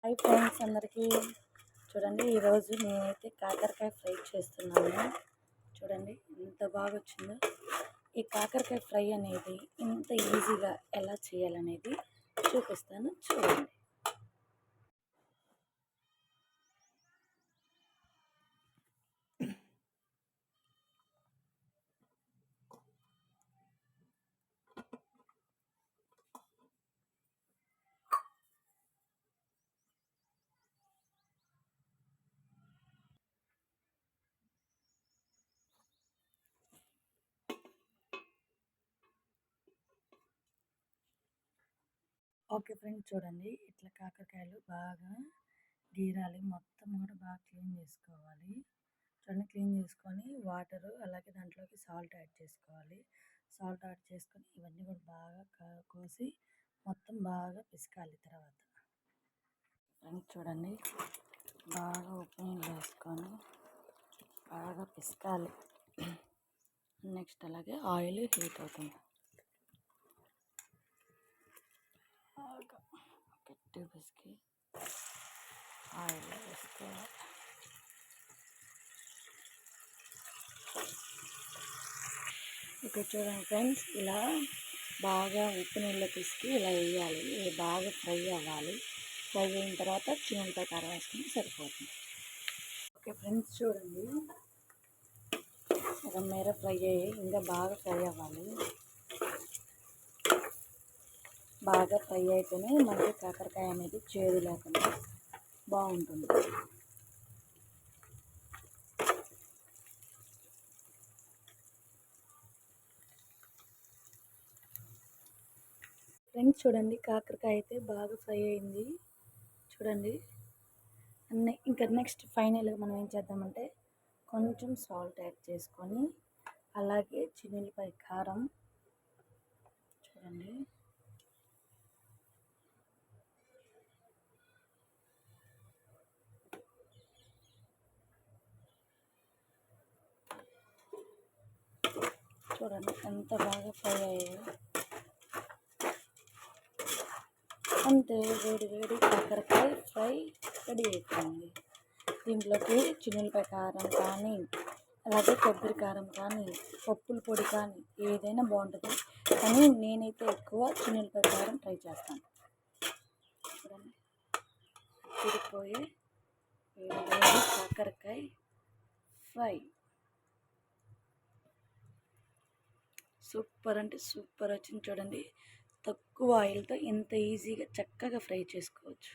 Hi friends అందరికీ. చూడండి, ఈరోజు నేనైతే కాకరకాయ ఫ్రై చేస్తున్నాను. చూడండి ఎంత బాగా వచ్చిందో. ఈ కాకరకాయ ఫ్రై అనేది ఇంత ఈజీగా ఎలా చేయాలనేది చూపిస్తాను, చూడండి. ఓకే ఫ్రెండ్స్, చూడండి ఇట్లా కాకరకాయలు బాగా గీరాలి, మొత్తం కూడా బాగా క్లీన్ చేసుకోవాలి. చూడండి, క్లీన్ చేసుకొని వాటరు అలాగే దాంట్లోకి సాల్ట్ యాడ్ చేసుకోవాలి. సాల్ట్ యాడ్ చేసుకొని ఇవన్నీ కూడా బాగా కోసి మొత్తం బాగా పిసకాలి. తర్వాత ఫ్రెండ్స్ చూడండి, బాగా ఉప్పు నీళ్ళు వేసుకొని బాగా పిసకాలి. నెక్స్ట్ అలాగే ఆయిల్ హీట్ అవుతుంది. బాగా గట్టి పిసికి ఆయిల్ వేసుకోవాలి. ఇక్కడ చూడండి ఫ్రెండ్స్, ఇలా బాగా ఉప్పు నీళ్ళు పిసికి ఇలా వేయాలి. ఇది బాగా ఫ్రై అవ్వాలి. ఫ్రై అయిన తర్వాత చిన్నపాయ కారం వేసుకుని సరిపోతుంది. ఓకే ఫ్రెండ్స్ చూడండి, ఒక మేర ఫ్రై అయ్యి ఇంకా బాగా ఫ్రై అవ్వాలి. బాగా ఫ్రై అయితేనే మనకి కాకరకాయ అనేది చేదు లేకుండా బాగుంటుంది. ఫ్రెండ్స్ చూడండి, కాకరకాయ అయితే బాగా ఫ్రై అయింది. చూడండి, ఇంకా నెక్స్ట్ ఫైనల్గా మనం ఏం చేద్దామంటే కొంచెం సాల్ట్ యాడ్ చేసుకొని అలాగే చిన్నులపై కారం. చూడండి, చూడండి ఎంత బాగా ఫ్రై అయ్యాయో. అంతే, వేడి వేడి కాకరకాయ ఫ్రై రెడీ అయిపోయింది. దీంట్లోకి చిన్నులపై కారం కానీ అలాగే కొబ్బరి కారం కానీ పప్పుల పొడి కానీ ఏదైనా బాగుంటుంది, కానీ నేనైతే ఎక్కువ చిన్నులపై కారం ట్రై చేస్తాను. చూడండి, తిరిగిపోయి వేడి వేడి కాకరకాయ ఫ్రై సూపర్ అంటే సూపర్ వచ్చింది. చూడండి, తక్కువ ఆయిల్తో ఎంత ఈజీగా చక్కగా ఫ్రై చేసుకోవచ్చు.